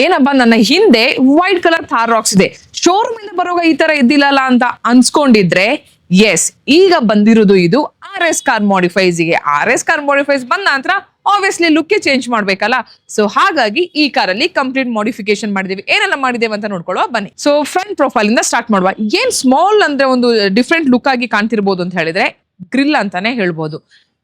ಏನಪ್ಪಾ ನನ್ನ ಹಿಂದೆ ವೈಟ್ ಕಲರ್ ಥಾರ್ ರಾಕ್ಸ್ ಇದೆ, ಶೋರೂಮ್ ಇಂದ ಬರುವಾಗ ಈ ತರ ಇದ್ದಿಲ್ಲಲ್ಲ ಅಂತ ಅನ್ಸ್ಕೊಂಡಿದ್ರೆ ಎಸ್, ಈಗ ಬಂದಿರೋದು ಇದು ಆರ್ ಎಸ್ ಕಾರ್ ಮಾಡಿಫೈಸ್ ಗೆ. ಆರ್ ಎಸ್ ಕಾರ್ ಮಾಡಿಫೈಸ್ ಬಂದ ನಂತರ ಆಬ್ವಿಯಸ್ಲಿ ಲುಕ್ ಚೇಂಜ್ ಮಾಡ್ಬೇಕಲ್ಲ. ಸೊ ಹಾಗಾಗಿ ಈ ಕಾರಲ್ಲಿ ಕಂಪ್ಲೀಟ್ ಮಾಡಿಫಿಕೇಶನ್ ಮಾಡಿದೀವಿ. ಏನೆಲ್ಲ ಮಾಡಿದೇವೆ ಅಂತ ನೋಡ್ಕೊಳ್ಳುವ ಬನ್ನಿ. ಸೊ ಫ್ರಂಟ್ ಪ್ರೊಫೈಲ್ ಇಂದ ಸ್ಟಾರ್ಟ್ ಮಾಡುವ. ಏನ್ ಸ್ಮಾಲ್ ಅಂದ್ರೆ ಒಂದು ಡಿಫ್ರೆಂಟ್ ಲುಕ್ ಆಗಿ ಕಾಣ್ತಿರ್ಬೋದು ಅಂತ ಹೇಳಿದ್ರೆ ಗ್ರಿಲ್ ಅಂತಾನೆ ಹೇಳ್ಬೋದು.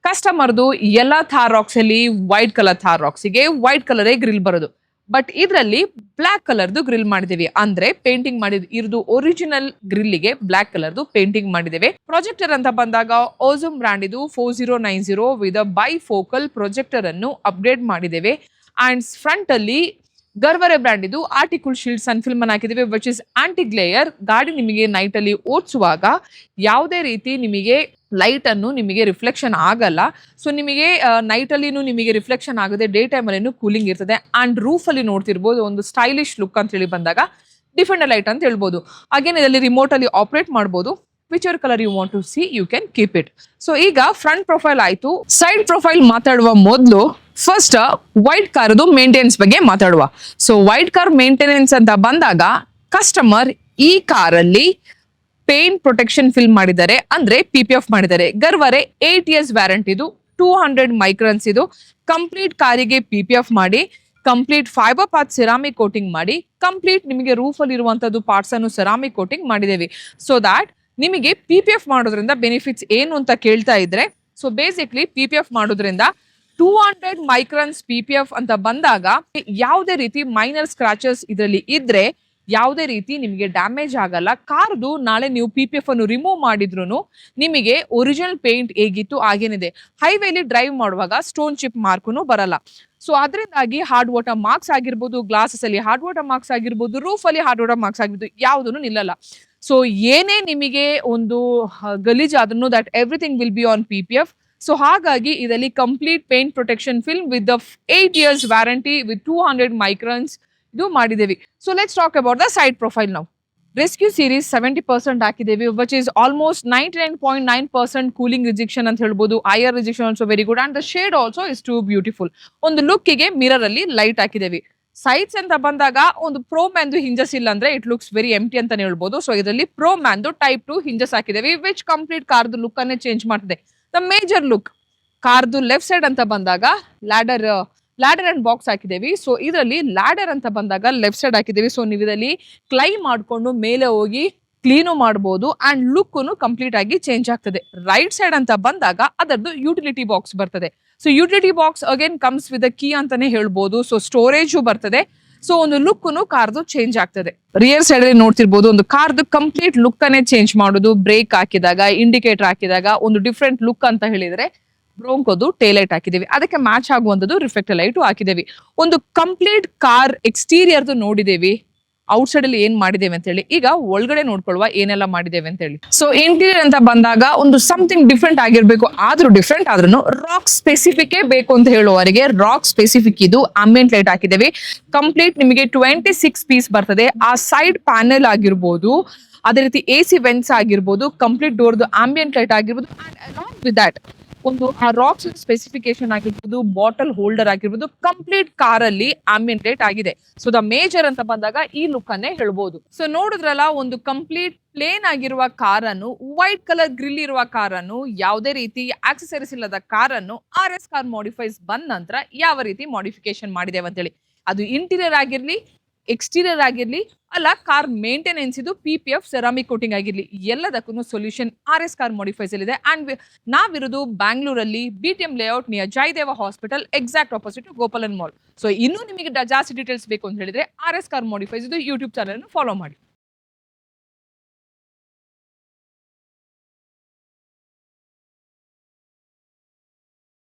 ಕಸ್ಟಮರ್ದು ಎಲ್ಲಾ ಥಾರ್ ರಾಕ್ಸ್ ಅಲ್ಲಿ ವೈಟ್ ಕಲರ್ ಥಾರ್ ರಾಕ್ಸ್ ಗೆ ವೈಟ್ ಕಲರ್ ಗ್ರಿಲ್ ಬರೋದು. ಬಟ್ ಇದರಲ್ಲಿ ಬ್ಲಾಕ್ ಕಲರ್ದು ಗ್ರಿಲ್ ಮಾಡಿದೀವಿ, ಅಂದ್ರೆ ಪೇಂಟಿಂಗ್ ಮಾಡಿದ್ ಇರೋದು ಒರಿಜಿನಲ್ ಗ್ರಿಲ್ಗೆ ಬ್ಲಾಕ್ ಕಲರ್ದು ಪೇಂಟಿಂಗ್ ಮಾಡಿದ್ದೇವೆ. ಪ್ರೊಜೆಕ್ಟರ್ ಅಂತ ಬಂದಾಗ ಓಝಮ್ ಬ್ರಾಂಡ್ ಇದು 4090 ವಿತ್ ಬೈ ಫೋಕಲ್ ಪ್ರೊಜೆಕ್ಟರ್ ಅನ್ನು ಅಪ್ಗ್ರೇಡ್ ಮಾಡಿದ್ದೇವೆ. ಅಂಡ್ ಫ್ರಂಟ್ ಅಲ್ಲಿ ಗರ್ವರೆ ಬ್ರ್ಯಾಂಡ್ ಇದು ಆರ್ಟಿಕಲ್ ಶೀಲ್ಡ್ ಸನ್ ಫಿಲ್ಮ್ ಅನ್ನು ಹಾಕಿದ್ದೇವೆ, ವಿಚ್ ಇಸ್ ಆಂಟಿ ಗ್ಲೇಯರ್. ಗಾಡಿ ನಿಮಗೆ ನೈಟ್ ಅಲ್ಲಿ ಓಡಿಸುವಾಗ ಯಾವುದೇ ರೀತಿ ನಿಮಗೆ ಲೈಟ್ ಅನ್ನು ನಿಮಗೆ ರಿಫ್ಲೆಕ್ಷನ್ ಆಗಲ್ಲ. ಸೊ ನಿಮಗೆ ನೈಟ್ ಅಲ್ಲಿ ನಿಮಗೆ ರಿಫ್ಲೆಕ್ಷನ್ ಆಗದೆ ಡೇ ಟೈಮ್ ಅಲ್ಲಿ ಕೂಲಿಂಗ್ ಇರ್ತದೆ. ಅಂಡ್ ರೂಫ್ ಅಲ್ಲಿ ನೋಡ್ತಿರ್ಬೋದು ಒಂದು ಸ್ಟೈಲಿಶ್ ಲುಕ್ ಅಂತ ಹೇಳಿ ಬಂದಾಗ ಡಿಫೆಂಡರ್ ಲೈಟ್ ಅಂತ ಹೇಳ್ಬೋದು. ಅಗೇನ್ ಇದರಲ್ಲಿ ರಿಮೋಟ್ ಅಲ್ಲಿ ಆಪರೇಟ್ ಮಾಡಬಹುದು. Whichever colour you want to see you can keep it. So ಈಗ ಫ್ರಂಟ್ ಪ್ರೊಫೈಲ್ ಆಯ್ತು. ಸೈಡ್ ಪ್ರೊಫೈಲ್ ಮಾತಾಡುವ ಮೊದಲು ಫಸ್ಟ್ ವೈಟ್ ಕಾರ್ದು ಮೇಂಟೆನೆನ್ಸ್ ಬಗ್ಗೆ ಮಾತಾಡುವ. ಸೊ ವೈಟ್ ಕಾರ್ ಮೇಂಟೆನೆನ್ಸ್ ಅಂತ ಬಂದಾಗ ಕಸ್ಟಮರ್ ಈ ಕಾರಲ್ಲಿ ಪೇಂಟ್ ಪ್ರೊಟೆಕ್ಷನ್ ಫಿಲ್ ಮಾಡಿದ್ದಾರೆ, ಅಂದ್ರೆ PPF ಮಾಡಿದ್ದಾರೆ. ಗರ್ವರೆ 8 years ವ್ಯಾರಂಟಿ ಇದು, 200 ಮೈಕ್ರನ್ಸ್ ಇದು. ಕಂಪ್ಲೀಟ್ ಕಾರಿಗೆ PPF ಮಾಡಿ, complete fibre part ceramic coating ಮಾಡಿ, ಕಂಪ್ಲೀಟ್ ನಿಮಗೆ ರೂಫ್ ಅಲ್ಲಿ ಇರುವಂತದ್ದು ಪಾರ್ಟ್ಸ್ ಅನ್ನು ಸೆರಾಮಿಕ್ ಕೋಟಿಂಗ್ ಮಾಡಿದೇವಿ. ಸೊ ದಾಟ್ ನಿಮಗೆ PPF ಮಾಡೋದ್ರಿಂದ ಬೆನಿಫಿಟ್ಸ್ ಏನು ಅಂತ ಕೇಳ್ತಾ ಇದ್ರೆ, ಸೊ ಬೇಸಿಕ್ಲಿ PPF ಮಾಡೋದ್ರಿಂದ 200 ಮೈಕ್ರನ್ಸ್ PPF ಅಂತ ಬಂದಾಗ ಯಾವುದೇ ರೀತಿ ಮೈನರ್ ಸ್ಕ್ರಾಚಸ್ ಇದರಲ್ಲಿ ಇದ್ರೆ ಯಾವುದೇ ರೀತಿ ನಿಮಗೆ ಡ್ಯಾಮೇಜ್ ಆಗಲ್ಲ. ಕಾರ್ದು ನಾಳೆ ನೀವು PPF ಅನ್ನು ರಿಮೂವ್ ಮಾಡಿದ್ರು ನಿಮಗೆ ಒರಿಜಿನಲ್ ಪೇಂಟ್ ಹೇಗಿತ್ತು ಹಾಗೇನಿದೆ. ಹೈವೇಲಿ ಡ್ರೈವ್ ಮಾಡುವಾಗ ಸ್ಟೋನ್ ಚಿಪ್ ಮಾರ್ಕ್ನು ಬರಲ್ಲ. ಸೊ ಅದರಿಂದಾಗಿ ಹಾರ್ಡ್ ವಾಟರ್ ಮಾರ್ಕ್ಸ್ ಆಗಿರ್ಬೋದು, ಗ್ಲಾಸಸ್ ಅಲ್ಲಿ ಹಾರ್ಡ್ ವಾಟರ್ ಮಾರ್ಕ್ಸ್ ಆಗಿರ್ಬೋದು, ರೂಫ್ ಅಲ್ಲಿ ಹಾರ್ಡ್ ವಾಟರ್ ಮಾರ್ಕ್ಸ್ ಆಗಿರ್ಬೋದು, ಯಾವುದನ್ನು ನಿಲ್ಲಲ್ಲ. ಸೊ ಏನೇ ನಿಮಗೆ ಒಂದು ಗಲೀಜ್ ಆದ್ರೂ that everything will be on PPF. So ಹಾಗಾಗಿ ಇದರಲ್ಲಿ complete paint protection film with 8 years warranty with 200 microns ಇದು ಮಾಡಿದೇವಿ. So let's talk about the side profile ನಾವು. ರೆಸ್ಕ್ಯೂ ಸೀರೀಸ್ 70% ಹಾಕಿದ್ದೇವೆ, which is almost 99.9% cooling rejection ಅಂತ ಹೇಳ್ಬೋದು. IR rejection also very good and the shade also is too beautiful. ಒಂದು ಲುಕ್ಕಿಗೆ mirror ಅಲ್ಲಿ light ಹಾಕಿದ್ದೇವೆ. ಸೈಡ್ಸ್ ಅಂತ ಬಂದಾಗ ಒಂದು ಪ್ರೋ ಮ್ಯಾನ್ದು ಹಿಂಜಸ್ ಇಲ್ಲ ಅಂದ್ರೆ ಇಟ್ ಲುಕ್ಸ್ ವೆರಿ ಎಂಟಿ ಅಂತಾನೆ ಹೇಳ್ಬೋದು. ಸೊ ಇದರಲ್ಲಿ ಪ್ರೋ ಮ್ಯಾನ್ದು ಟೈಪ್ 2 ಹಿಂಜಸ್ ಹಾಕಿದ್ದೇವೆ, ವಿಚ್ ಕಂಪ್ಲೀಟ್ ಕಾರ್ದು ಲುಕ್ ಅನ್ನೇ ಚೇಂಜ್ ಮಾಡ್ತಿದೆ. ದ ಮೇಜರ್ ಲುಕ್ ಕಾರ್ದು ಲೆಫ್ಟ್ ಸೈಡ್ ಅಂತ ಬಂದಾಗ ಲ್ಯಾಡರ್ ಅಂಡ್ ಬಾಕ್ಸ್ ಹಾಕಿದ್ದೇವೆ. ಸೊ ಇದರಲ್ಲಿ ಲ್ಯಾಡರ್ ಅಂತ ಬಂದಾಗ ಲೆಫ್ಟ್ ಸೈಡ್ ಹಾಕಿದ್ದೇವೆ. ಸೊ ನೀವು ಇದರಲ್ಲಿ ಕ್ಲೈಮ್ ಮಾಡ್ಕೊಂಡು ಮೇಲೆ ಹೋಗಿ ಕ್ಲೀನು ಮಾಡಬಹುದು ಅಂಡ್ ಲುಕ್ ಕಂಪ್ಲೀಟ್ ಆಗಿ ಚೇಂಜ್ ಆಗ್ತದೆ. ರೈಟ್ ಸೈಡ್ ಅಂತ ಬಂದಾಗ ಅದರದ್ದು ಯುಟಿಲಿಟಿ ಬಾಕ್ಸ್ ಬರ್ತದೆ. So utility box again comes with key ಅಂತಾನೆ ಹೇಳ್ಬೋದು. ಸೊ ಸ್ಟೋರೇಜು ಬರ್ತದೆ. ಸೊ ಒಂದು ಲುಕ್ ಕಾರ್ದು ಚೇಂಜ್ ಆಗ್ತದೆ. ರಿಯರ್ ಸೈಡ್ ಅಲ್ಲಿ ನೋಡ್ತಿರ್ಬೋದು ಒಂದು ಕಾರ್ದು ಕಂಪ್ಲೀಟ್ ಲುಕ್ ಅನ್ನೇ ಚೇಂಜ್ ಮಾಡೋದು. ಬ್ರೇಕ್ ಹಾಕಿದಾಗ, ಇಂಡಿಕೇಟರ್ ಹಾಕಿದಾಗ ಒಂದು ಡಿಫ್ರೆಂಟ್ ಲುಕ್ ಅಂತ ಹೇಳಿದ್ರೆ ಬ್ರೋಂಕೋದು ಟೇಲೈಟ್ ಹಾಕಿದೇವಿ, ಅದಕ್ಕೆ ಮ್ಯಾಚ್ ಆಗುವಂತದ್ದು ರಿಫ್ಲೆಕ್ಟರ್ ಲೈಟ್ ಹಾಕಿದೇವಿ. ಒಂದು ಕಂಪ್ಲೀಟ್ ಕಾರ್ ಎಕ್ಸ್ಟೀರಿಯರ್ ನೋಡಿದೇವಿ, ಔಟ್ ಸೈಡ್ ಅಲ್ಲಿ ಏನ್ ಮಾಡಿದೇವೆ ಅಂತ ಹೇಳಿ. ಈಗ ಒಳಗಡೆ ನೋಡ್ಕೊಳ್ಳುವ ಏನೆಲ್ಲ ಮಾಡಿದೇವೆ ಅಂತ ಹೇಳಿ. ಸೊ ಇಂಟೀರಿಯರ್ ಅಂತ ಬಂದಾಗ ಒಂದು ಸಮಥಿಂಗ್ ಡಿಫ್ರೆಂಟ್ ಆಗಿರ್ಬೇಕು, ಆದ್ರೂ ಡಿಫ್ರೆಂಟ್ ಆದ್ರೂ ರಾಕ್ ಸ್ಪೆಸಿಫಿಕ್ ಬೇಕು ಅಂತ ಹೇಳುವವರಿಗೆ ರಾಕ್ ಸ್ಪೆಸಿಫಿಕ್ ಇದು ಆಂಬಿಯಂಟ್ ಲೈಟ್ ಹಾಕಿದ್ದೇವೆ. ಕಂಪ್ಲೀಟ್ ನಿಮಗೆ 26 ಪೀಸ್ ಬರ್ತದೆ. ಆ ಸೈಡ್ ಪ್ಯಾನೆಲ್ ಆಗಿರ್ಬೋದು, ಅದೇ ರೀತಿ AC ವೆಂಟ್ಸ್ ಆಗಿರ್ಬೋದು, ಕಂಪ್ಲೀಟ್ ಡೋರ್ದು ಆಂಬಿಯಂಟ್ ಲೈಟ್ ಆಗಿರ್ಬೋದು. ಅಂಡ್ ಅಲಾಂಗ್ ವಿತ್ ದಟ್ ಒಂದು ಆ ರಾಕ್ಸ್ ಸ್ಪೆಸಿಫಿಕೇಶನ್ ಆಗಿರ್ಬೋದು, ಬಾಟಲ್ ಹೋಲ್ಡರ್ ಆಗಿರ್ಬೋದು, ಕಂಪ್ಲೀಟ್ ಕಾರಲ್ಲಿ ಆಂಬಿಯಂಟ್ ಲೈಟ್ ಆಗಿದೆ. ಸೊ ದ ಮೇಜರ್ ಅಂತ ಬಂದಾಗ ಈ ಲುಕ್ ಅನ್ನೇ ಹೇಳ್ಬೋದು. ಸೊ ನೋಡಿದ್ರಲ್ಲ, ಒಂದು ಕಂಪ್ಲೀಟ್ ಪ್ಲೇನ್ ಆಗಿರುವ ಕಾರನ್ನು, ವೈಟ್ ಕಲರ್ ಗ್ರಿಲ್ ಇರುವ ಕಾರನ್ನು, ಯಾವುದೇ ರೀತಿ ಆಕ್ಸೆಸರೀಸ್ ಇಲ್ಲದ ಕಾರನ್ನು RS ಕಾರ್ ಮಾಡಿಫೈಸ್ ಬಂದ ನಂತರ ಯಾವ ರೀತಿ ಮಾಡಿಫಿಕೇಶನ್ ಮಾಡಿದೇವೆ ಅಂತೇಳಿ. ಅದು ಇಂಟೀರಿಯರ್ ಆಗಿರ್ಲಿ, ಎಕ್ಸ್ಟೀರಿಯರ್ ಆಗಿರ್ಲಿ, ಅಲ್ಲ ಕಾರ್ ಮೇಂಟೆನೆನ್ಸ್ ಇದು PPF ಸೆರಾಮಿಕ್ ಕೋಟಿಂಗ್ ಆಗಿರ್ಲಿ, ಎಲ್ಲದಕ್ಕೂ ಸೊಲ್ಯೂಷನ್ RS ಕಾರ್ ಮಾಡಿಫೈಸ್ ಇದೆ. ಅಂಡ್ ನಾವಿರೋದು ಬ್ಯಾಂಗ್ಳೂರಲ್ಲಿ BTM layout near Jayadeva hospital, exact opposite Gopalan mall. So ಇನ್ನೂ ನಿಮಗೆ ಜಾಸ್ತಿ ಡೀಟೇಲ್ಸ್ ಬೇಕು ಅಂತ ಹೇಳಿದ್ರೆ RS ಕಾರ್ ಮಾಡಿಫೈಸ್ ಇದು ಯೂಟ್ಯೂಬ್ ಚಾನಲ್ ಫಾಲೋ ಮಾಡಿ.